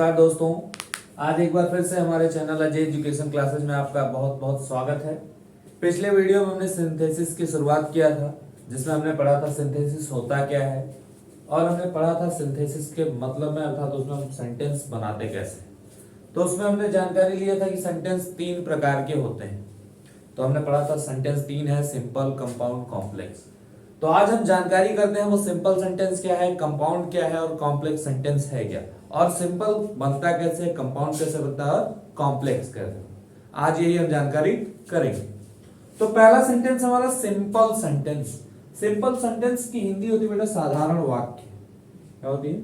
नमस्कार दोस्तों, आज एक बार फिर से हमारे चैनल अजय एजुकेशन क्लासेस में आपका बहुत बहुत स्वागत है। पिछले वीडियो में हमने सिंथेसिस की शुरुआत किया था, जिसमें हमने पढ़ा था सिंथेसिस होता क्या है और हमने पढ़ा था सिंथेसिस के मतलब में, अर्थात उसमें हम सेंटेंस बनाते कैसे। तो उसमें हमने जानकारी लिया था कि सेंटेंस तीन प्रकार के होते हैं। तो हमने पढ़ा था सेंटेंस तीन है, सिंपल, कंपाउंड, कॉम्प्लेक्स। तो आज हम जानकारी करते हैं वो सिंपल सेंटेंस क्या है, कंपाउंड क्या है और कॉम्प्लेक्स सेंटेंस है क्या, और सिंपल बनता कैसे, कंपाउंड कैसे बनता है और कॉम्प्लेक्स कैसे। आज यही हम जानकारी करेंगे। तो पहला सेंटेंस हमारा सिंपल सेंटेंस। सिंपल सेंटेंस की हिंदी होती है बेटा साधारण वाक्य। क्या होती है?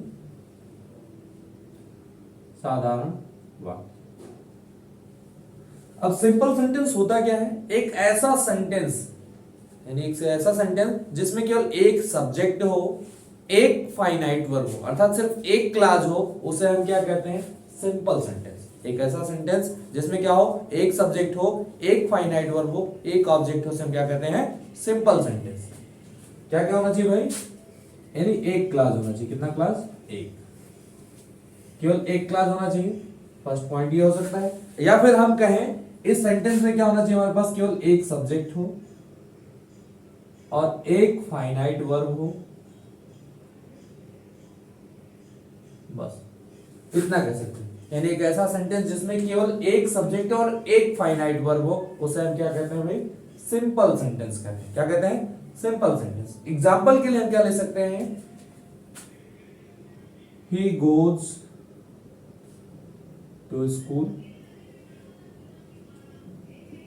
साधारण वाक्य। अब सिंपल सेंटेंस होता क्या है? एक ऐसा सेंटेंस, यानी एक ऐसा सेंटेंस जिसमें केवल एक सब्जेक्ट हो, एक फाइनाइट वर्ब हो, अर्थात सिर्फ एक क्लास हो, उसे हम क्या कहते हैं? Simple sentence. एक ऐसा सेंटेंस जिसमें क्या हो? एक सब्जेक्ट हो, एक फाइनाइट वर्ब हो, एक ऑब्जेक्ट हो, उसे हम क्या कहते हैं? Simple sentence. क्या क्या होना चाहिए भाई? यानी एक क्लास होना चाहिए। कितना क्लास? एक। केवल एक क्लास होना चाहिए। फर्स्ट पॉइंट ये हो सकता है। या फिर हम कहें इस सेंटेंस में क्या होना चाहिए हमारे पास? केवल एक सब्जेक्ट हो और एक फाइनाइट वर्ब हो, बस इतना कह सकते हैं। यानी एक ऐसा सेंटेंस जिसमें केवल एक सब्जेक्ट और एक फाइनाइट वर्ब हो, उसे हम क्या कहते हैं भाई? सिंपल सेंटेंस कहते हैं। क्या कहते हैं? Simple sentence. एग्जांपल के लिए हम क्या ले सकते हैं? ही गोज टू स्कूल,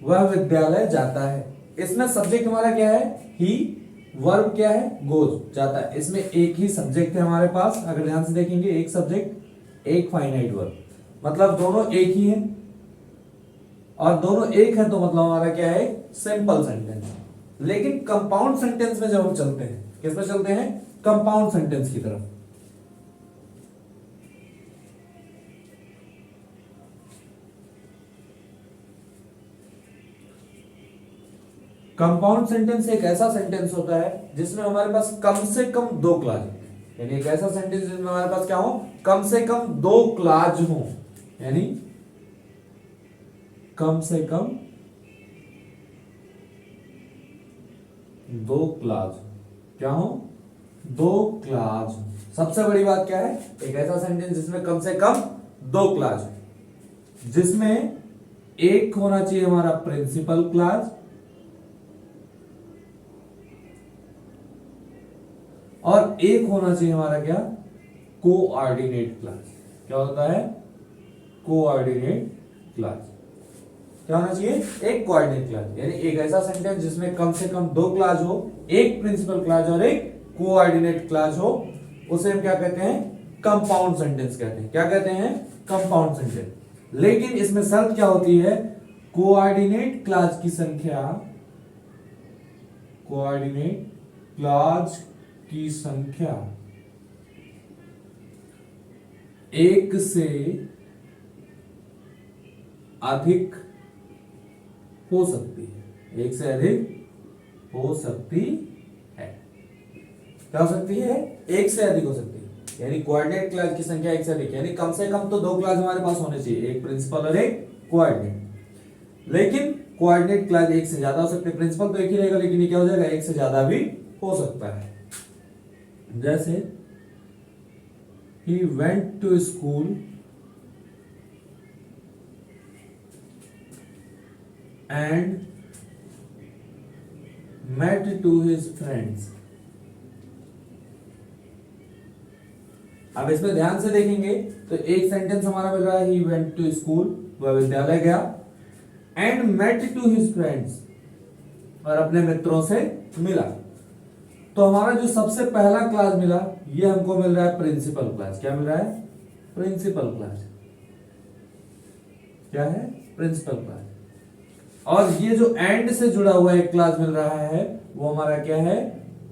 वह विद्यालय जाता है। इसमें सब्जेक्ट हमारा क्या है? ही। वर्ब क्या है? गोज, जाता है। इसमें एक ही सब्जेक्ट है हमारे पास। अगर ध्यान से देखेंगे, एक सब्जेक्ट एक फाइनाइट वर्ब, मतलब दोनों एक ही है। और दोनों एक है तो मतलब हमारा क्या है? Simple sentence. लेकिन कंपाउंड सेंटेंस में जब हम चलते हैं, किस में चलते हैं? कंपाउंड सेंटेंस की तरफ। कंपाउंड सेंटेंस एक ऐसा सेंटेंस होता है जिसमें हमारे पास कम से कम दो क्लास होते हैं। यानी एक ऐसा सेंटेंस जिसमें हमारे पास क्या हो? कम से कम दो क्लास हो। यानी कम से कम दो क्लास। क्या हो? दो क्लास। सबसे बड़ी बात क्या है? एक ऐसा सेंटेंस जिसमें कम से कम दो क्लास हो, जिसमें एक होना चाहिए हमारा प्रिंसिपल क्लास और एक होना चाहिए हमारा क्या? Coordinate class. क्या होता है? Coordinate class. क्या होना चाहिए? एक कोऑर्डिनेट क्लास। यानी एक ऐसा सेंटेंस जिसमें कम से कम दो क्लास हो, एक प्रिंसिपल क्लास और एक कोऑर्डिनेट क्लास हो, उसे हम क्या कहते हैं? कंपाउंड सेंटेंस कहते हैं। क्या कहते हैं? Compound sentence. लेकिन इसमें शर्त क्या होती है? कोऑर्डिनेट क्लास की संख्या, कोऑर्डिनेट क्लास की संख्या एक से अधिक हो सकती है। एक से अधिक हो सकती है। क्या हो सकती है? एक से अधिक हो सकती है। यानी कोऑर्डिनेट क्लास की संख्या एक से अधिक, यानी कम से कम तो दो क्लास हमारे पास होने चाहिए, एक प्रिंसिपल और एक कोऑर्डिनेट। लेकिन कोऑर्डिनेट क्लास एक से ज्यादा हो सकते हैं। प्रिंसिपल तो एक ही रहेगा, लेकिन ये क्या हो जाएगा? एक से ज्यादा भी हो सकता है। जैसे he went to school and met to his friends। अब इसमें ध्यान से देखेंगे तो एक सेंटेंस हमारा मिल रहा है he went to school, वह विद्यालय गया, and met to his friends, और अपने मित्रों से मिला। तो हमारा जो सबसे पहला क्लास मिला, ये हमको मिल रहा है प्रिंसिपल क्लास। क्या मिल रहा है? Principal class. क्या है? Principal class. और ये जो एंड से जुड़ा हुआ एक क्लास मिल रहा है, वो हमारा क्या है?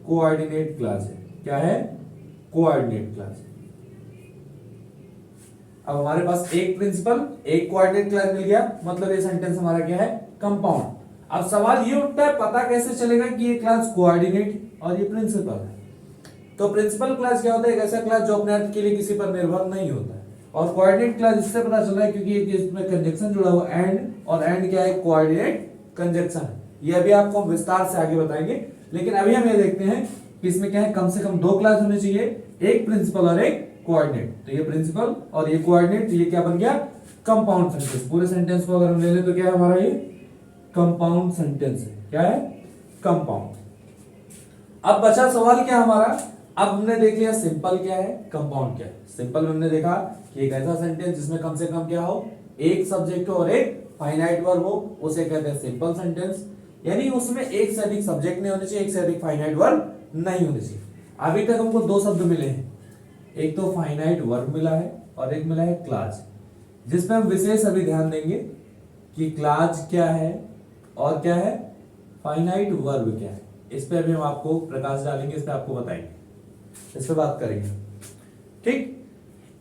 कोऑर्डिनेट क्लास है। क्या है? Coordinate class. अब हमारे पास एक प्रिंसिपल, एक कोऑर्डिनेट क्लास मिल गया, मतलब ये सेंटेंस हमारा क्या है? कंपाउंड। अब सवाल ये उठता है, पता कैसे चलेगा कि ये क्लास कोऑर्डिनेट और ये प्रिंसिपल है? तो प्रिंसिपल क्लास क्या होता है? एक ऐसा क्लास जो अपने अर्थ के लिए किसी पर निर्भर नहीं होता है। और कोऑर्डिनेट क्लॉज इससे पता चल रहा है क्योंकि एक इसमें कंजक्शन जुड़ा हुआ एंड, और एंड क्या है, कोऑर्डिनेट कंजक्शन है। ये अभी आपको विस्तार से आगे बताएंगे, लेकिन अभी हम ये देखते हैं कि इसमें क्या है, कम से कम 2 क्लास होने चाहिए, एक प्रिंसिपल और एक कोऑर्डिनेट। तो ये प्रिंसिपल और ये कोऑर्डिनेट, ये क्या बन गया, कंपाउंड सेंटेंस। पूरे सेंटेंस को अगर हम ले लें तो क्या है हमारा, ये कंपाउंड सेंटेंस है। क्या है, कंपाउंड। अब बचा सवाल क्या हमारा, अब हमने देख लिया सिंपल क्या है, कंपाउंड क्या है। सिंपल में हमने देखा कि एक ऐसा सेंटेंस जिसमें कम से कम क्या हो, एक सब्जेक्ट हो और एक फाइनाइट वर्ब हो, उसे कहते हैं सिंपल सेंटेंस। यानी उसमें एक से अधिक सब्जेक्ट नहीं होने चाहिए, एक से अधिक फाइनाइट वर्ब नहीं होने चाहिए। अभी तक हमको 2 शब्द मिले हैं, एक तो फाइनाइट वर्ब मिला है और एक मिला है क्लाज, जिसपे हम विशेष अभी ध्यान देंगे कि क्लाज क्या है और क्या है फाइनाइट वर्ब क्या है। इस पे अभी हम आपको प्रकाश डालेंगे, इस पे आपको बताएंगे, इस पे बात करेंगे। ठीक,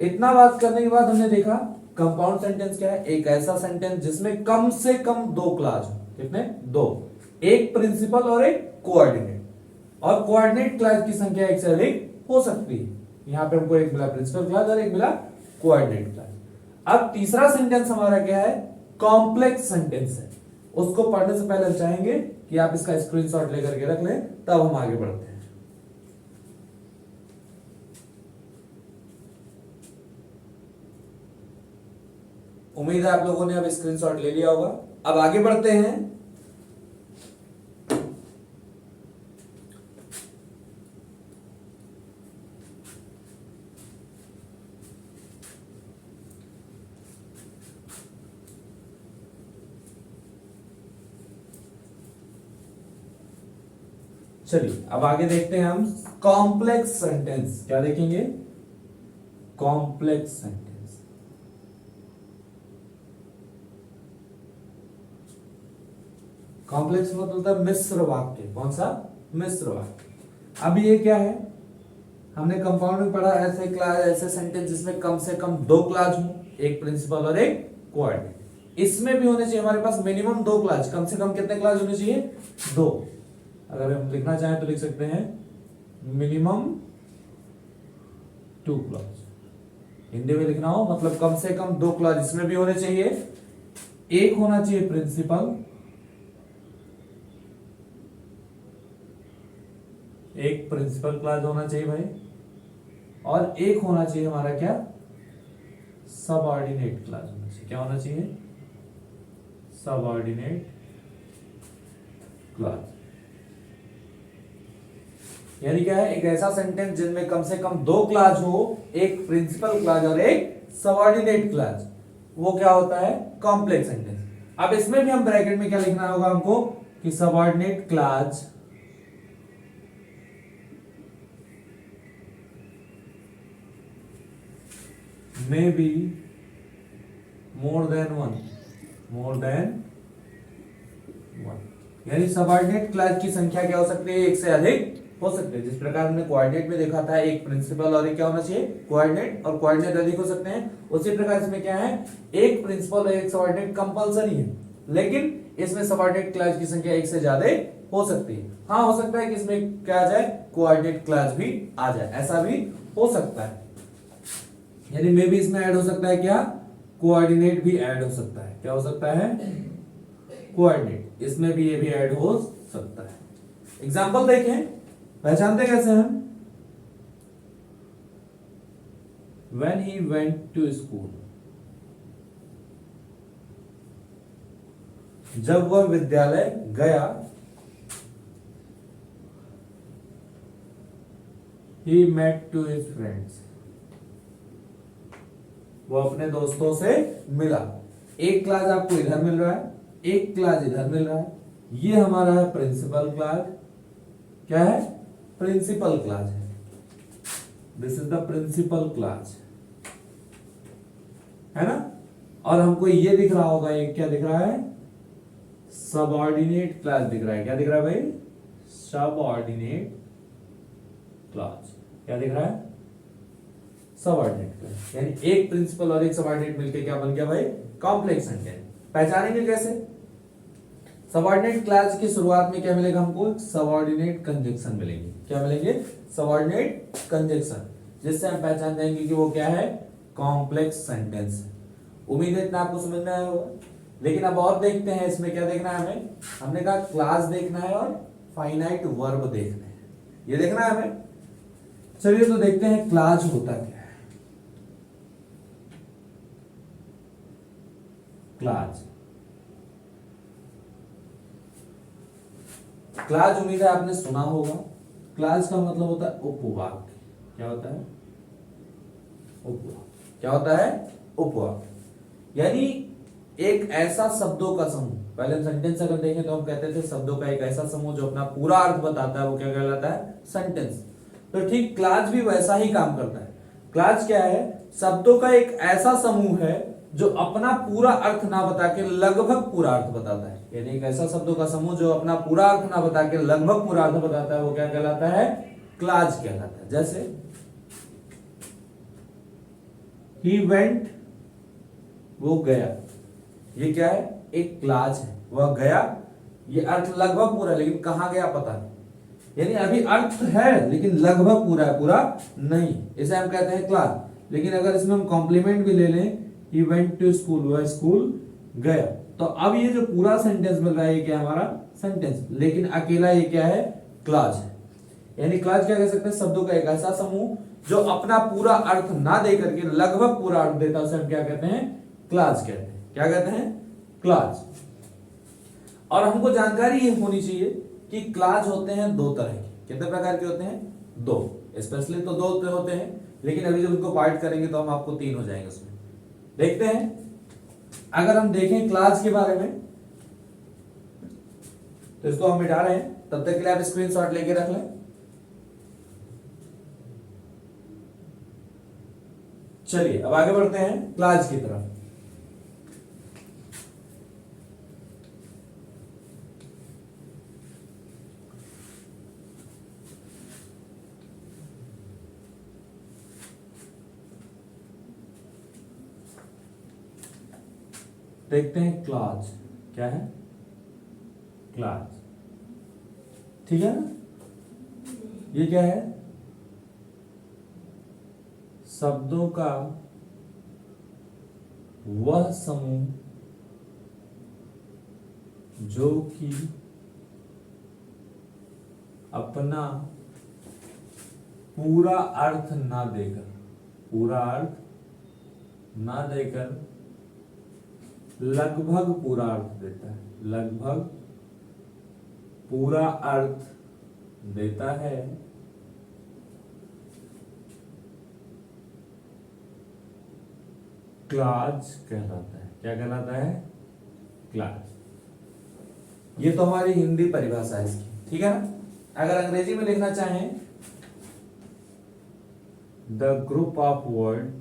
इतना बात करने के बाद हमने देखा कंपाउंड सेंटेंस क्या है, एक ऐसा सेंटेंस जिसमें कम से कम 2 क्लाज हो। कितने, 2, एक प्रिंसिपल और एक कोऑर्डिनेट। और कोऑर्डिनेट क्लास की संख्या एक से अधिक हो सकती है। यहां पे हमको एक मिला प्रिंसिपल क्लास और एक मिला कोऑर्डिनेट क्लास। अब तीसरा सेंटेंस हमारा क्या है, कॉम्प्लेक्स सेंटेंस है। उसको पढ़ने से पहले हम चाहेंगे कि आप इसका स्क्रीनशॉट लेकर के रख लें, तब हम आगे बढ़ते हैं। उम्मीद है आप लोगों ने अब स्क्रीनशॉट ले लिया होगा। अब आगे बढ़ते हैं। चलिए अब आगे देखते हैं हम कॉम्प्लेक्स सेंटेंस। क्या देखेंगे, कॉम्प्लेक्स सेंटेंस। कॉम्प्लेक्स मतलब होता है मिश्र वाक्य। कौन सा, मिश्र वाक्य। अब ये क्या है, हमने कंपाउंड में पढ़ा ऐसे क्लास, ऐसे सेंटेंस जिसमें कम से कम 2 क्लास हो, एक प्रिंसिपल और एक कोऑर्डिनेट। इसमें भी होने चाहिए हमारे पास मिनिमम 2 क्लास। कम से कम कितने क्लास होने चाहिए, 2। अगर हम लिखना चाहें तो लिख सकते हैं मिनिमम 2 क्लास। हिंदी में लिखना हो मतलब कम से कम 2 क्लास इसमें भी होने चाहिए। एक होना चाहिए प्रिंसिपल, एक प्रिंसिपल क्लास होना चाहिए भाई, और एक होना चाहिए हमारा क्या, सबऑर्डिनेट क्लास होना चाहिए। क्या होना चाहिए, सबऑर्डिनेट क्लास। यानी क्या है, एक ऐसा सेंटेंस जिनमें कम से कम 2 क्लास हो, एक प्रिंसिपल क्लास और एक सबऑर्डिनेट क्लास, वो क्या होता है, कॉम्प्लेक्स सेंटेंस। अब इसमें भी हम ब्रैकेट में क्या लिखना होगा हमको कि subordinate class may be more than one, यानी सबऑर्डिनेट क्लास की संख्या क्या हो सकती है, एक से अधिक हो सकते हैं। जिस प्रकार हमने कोऑर्डिनेट में देखा था एक प्रिंसिपल और एक क्या होना चाहिए, कोऑर्डिनेट, और कोऑर्डिनेट अधिक हो सकते हैं, उसी प्रकार इसमें क्या है, एक प्रिंसिपल और एक सबऑर्डिनेट कंपलसरी है, लेकिन इसमें सबऑर्डिनेट क्लास की संख्या एक से ज्यादा हो सकती है। हाँ, हो सकता है कि इसमें क्या आ जाए, कोऑर्डिनेट क्लास भी आ जाए, ऐसा भी हो सकता है। यानी मे भी इसमें ऐड हो सकता है क्या, कोऑर्डिनेट भी ऐड हो सकता है। क्या हो सकता है, कोऑर्डिनेट, इसमें भी ये भी ऐड हो सकता है। एग्जांपल देखें, पहचानते कैसे हम, when he went to school, जब वह विद्यालय गया, he met to his friends, वो अपने दोस्तों से मिला। एक क्लास आपको इधर मिल रहा है, एक क्लास इधर मिल रहा है, ये हमारा है प्रिंसिपल क्लास। क्या है, प्रिंसिपल क्लास है, this is the principal class, है ना। और हमको ये दिख रहा होगा, ये क्या दिख रहा है, सबऑर्डिनेट क्लास दिख रहा है। क्या दिख रहा है भाई, सबऑर्डिनेट क्लास। क्या दिख रहा है, सबऑर्डिनेट क्लास। यानी एक प्रिंसिपल और एक सबऑर्डिनेट मिलकर क्या बन गया भाई, कॉम्प्लेक्स सेंटेंस। पहचानेंगे कैसे, सबऑर्डिनेट क्लास की शुरुआत में क्या मिलेगा हमको, सबऑर्डिनेट कंजक्शन मिलेंगे। क्या मिलेंगे, सबऑर्डिनेट कंजक्शन, जिससे हम पहचान जाएंगे कि वो क्या है, कॉम्प्लेक्स सेंटेंस है। उम्मीद है इतना आपको समझ में आया होगा। लेकिन अब और देखते हैं इसमें क्या देखना है हमें। हमने कहा क्लास देखना है और फाइनाइट वर्ब देखना है, ये देखना है हमें। चलिए तो देखते हैं क्लास होता क्या है। क्लास क्लास उम्मीद है आपने सुना होगा। क्लास का मतलब होता है उपवाक्य। क्या होता है? उपवाक्य। क्या होता है? उपवाक्य, यानी एक ऐसा शब्दों का समूह। पहले हम सेंटेंस अगर देखें तो हम कहते थे शब्दों का एक ऐसा समूह जो अपना पूरा अर्थ बताता है, वो क्या कहलाता है? सेंटेंस। तो ठीक क्लास भी वैसा ही काम करता है। क्लास क्या है? शब्दों का एक ऐसा समूह है जो अपना पूरा अर्थ ना बता के लगभग पूरा अर्थ बताता है। यानी एक ऐसा शब्दों का समूह जो अपना पूरा अर्थ ना बता के लगभग पूरा अर्थ बताता है, वो क्या कहलाता है? क्लास कहलाता है। जैसे ही वेंट, वो गया, ये क्या है? एक क्लास है। वह गया, ये अर्थ लगभग पूरा, लेकिन कहां गया पता नहीं। यानी अभी अर्थ है लेकिन लगभग पूरा है, पूरा नहीं। इसे हम कहते हैं क्लास। लेकिन अगर इसमें हम कॉम्प्लीमेंट भी ले लें, he went to school, वह स्कूल गया, तो अब ये जो पूरा सेंटेंस बन रहा है ये क्या हमारा? सेंटेंस। लेकिन अकेला ये क्या है? क्लास है। यानी क्लास क्या कह सकते हैं? शब्दों का एक ऐसा समूह जो अपना पूरा अर्थ ना दे करके लगभग पूरा अर्थ देता है, उसे हम क्या कहते हैं? क्लास कहते हैं। क्या कहते हैं? क्लास। और हमको जानकारी ये होनी चाहिए कि क्लास होते हैं दो तरह के। कितने प्रकार के होते हैं? दो। स्पेशली तो दो होते हैं, लेकिन अभी जब उनको पार्ट करेंगे तो हम आपको तीन हो जाएंगे उसमें। देखते हैं, अगर हम देखें क्लास के बारे में तो इसको हम मिटा रहे हैं। तब तक के लिए आप स्क्रीनशॉट लेके रख लें। चलिए अब आगे बढ़ते हैं क्लास की तरफ। देखते हैं क्लास क्या है। क्लास, ठीक है ना? ये क्या है? शब्दों का वह समूह जो कि अपना पूरा अर्थ ना देकर, पूरा अर्थ ना देकर लगभग पूरा अर्थ देता है, लगभग पूरा अर्थ देता है, क्लास कहलाता है। क्या कहलाता है? क्लास। ये तो हमारी हिंदी परिभाषा है इसकी, ठीक है ना? अगर अंग्रेजी में लिखना चाहें, द ग्रुप ऑफ वर्ड,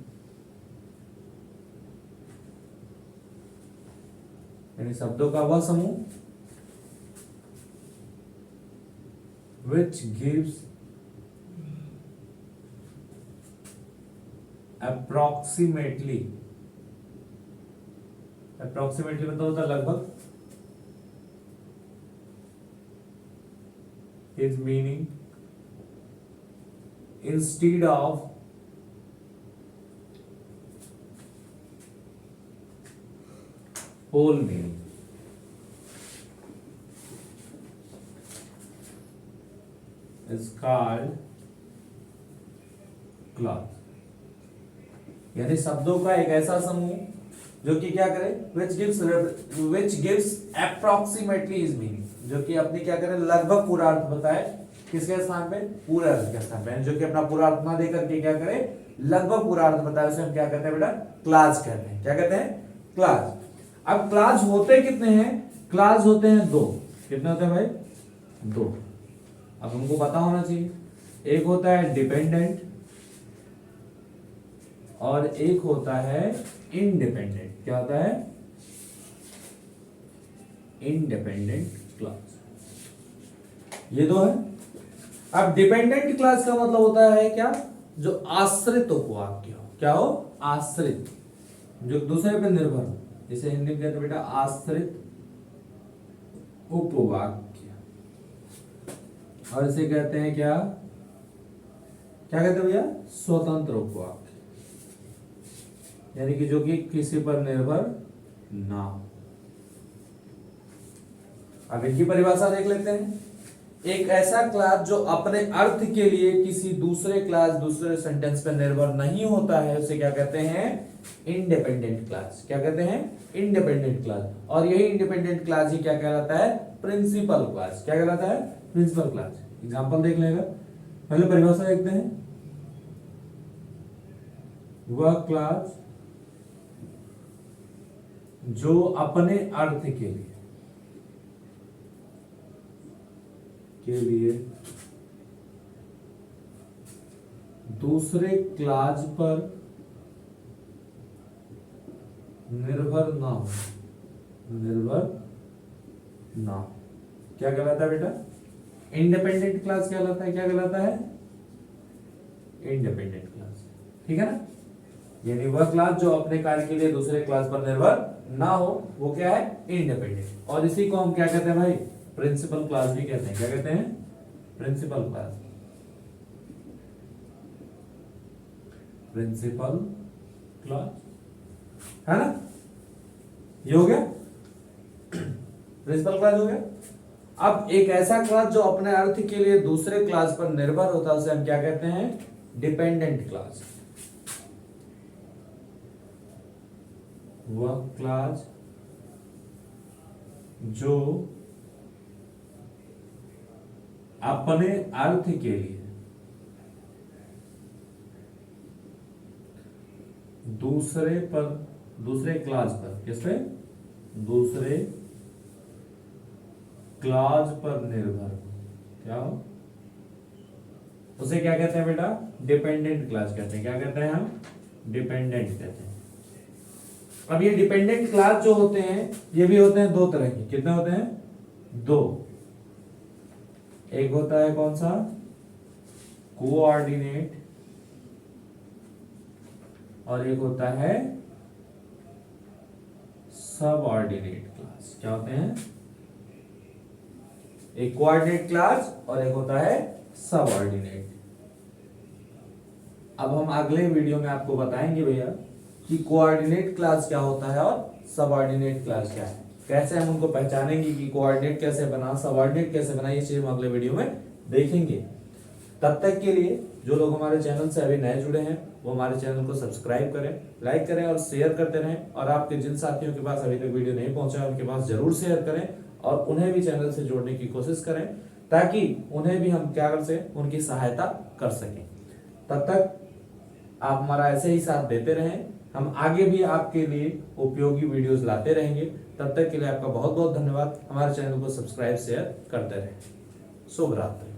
यानी शब्दों का वह समूह which gives approximately मतलब होता है लगभग, his meaning instead of whole meaning। is called class। यानी शब्दों का एक ऐसा समूह जो कि क्या करे? which gives approximately his meaning, जो कि अपनी क्या करे? लगभग पूरा अर्थ बताए। किसके स्थान पे? पूरा अर्थ के स्थान पे। जो कि अपना पूरा अर्थ ना दे करके क्या करे? लगभग पूरा अर्थ बताए, उसे हम क्या कहते हैं बेटा? क्लास कहते हैं। क्या कहते हैं? क्लास। अब क्लास होते कितने हैं? क्लास होते हैं दो। कितने होते हैं भाई? दो। अब हमको पता होना चाहिए, एक होता है डिपेंडेंट और एक होता है इंडिपेंडेंट। क्या होता है? Independent class. ये दो है। अब डिपेंडेंट क्लास का मतलब होता है क्या? जो आश्रित उपवाक्य हो। क्या हो? आश्रित, जो दूसरे पे निर्भर हो। जिसे हिंदी में कहते हैं बेटा आश्रित उपवाक्य, और इसे कहते हैं क्या? क्या कहते हैं भैया? स्वतंत्र उपवाक्य। यानी कि जो कि किसी पर निर्भर ना हो। अब इनकी परिभाषा देख लेते हैं। एक ऐसा क्लास जो अपने अर्थ के लिए किसी दूसरे क्लास दूसरे सेंटेंस पर निर्भर नहीं होता है उसे क्या कहते हैं? Independent class. क्या कहते हैं? Independent class. और यही इंडिपेंडेंट क्लास ही क्या कहलाता है? Principal class. क्या कहलाता है? Principal class. एग्जांपल देख लेगा। पहले परिभाषा देखते हैं। वह क्लास जो अपने अर्थ के लिए दूसरे क्लास पर निर्भर ना हो। क्या कहलाता है बेटा? इंडिपेंडेंट क्लास कहलाता है। क्या कहलाता है? Independent class. ठीक है ना? यानी वह क्लास जो अपने कार्य के लिए दूसरे क्लास पर निर्भर ना हो वो क्या है? इंडिपेंडेंट। और इसी को हम क्या कहते हैं भाई? प्रिंसिपल क्लास भी कहते हैं। क्या कहते हैं? Principal class. प्रिंसिपल क्लास है ना? ये हो गया प्रिंसिपल क्लास हो गया। अब एक ऐसा क्लास जो अपने अर्थ के लिए दूसरे क्लास पर निर्भर होता है उसे हम क्या कहते हैं? Dependent class. वह क्लास जो अपने अर्थ के लिए दूसरे क्लास पर किस पे? दूसरे क्लास पर निर्भर क्या हो उसे क्या कहते हैं बेटा? डिपेंडेंट क्लास कहते हैं। क्या कहते हैं हम? डिपेंडेंट कहते हैं। अब ये डिपेंडेंट क्लास जो होते हैं ये भी होते हैं दो तरह के। कितने होते हैं? दो। एक होता है कौन सा? कोऑर्डिनेट, और एक होता है सबऑर्डिनेट क्लास। क्या होते हैं? एक कोऑर्डिनेट क्लास और एक होता है सबऑर्डिनेट। अब हम अगले वीडियो में आपको बताएंगे भैया कि कोऑर्डिनेट क्लास क्या होता है और सबऑर्डिनेट क्लास क्या है, कैसे हम उनको पहचानेंगे कि कोऑर्डिनेट कैसे बना, सबऑर्डिनेट कैसे बना। ये चीज हम अगले वीडियो में देखेंगे। तब तक के लिए जो लोग हमारे चैनल से अभी नए जुड़े हैं वो हमारे चैनल को सब्सक्राइब करें, लाइक करें और शेयर करते रहें। और आपके जिन साथियों के पास अभी तक वीडियो नहीं पहुंचा है उनके पास जरूर शेयर करें और उन्हें भी चैनल से जोड़ने की कोशिश करें ताकि उन्हें भी हम क्या कर सकें, उनकी सहायता कर सकें। तब तक आप हमारा ऐसे ही साथ देते रहें। हम आगे भी आपके लिए उपयोगी वीडियोस लाते रहेंगे। तब तक के लिए आपका बहुत बहुत धन्यवाद। हमारे चैनल को सब्सक्राइब शेयर करते रहें। शुभ रात्रि।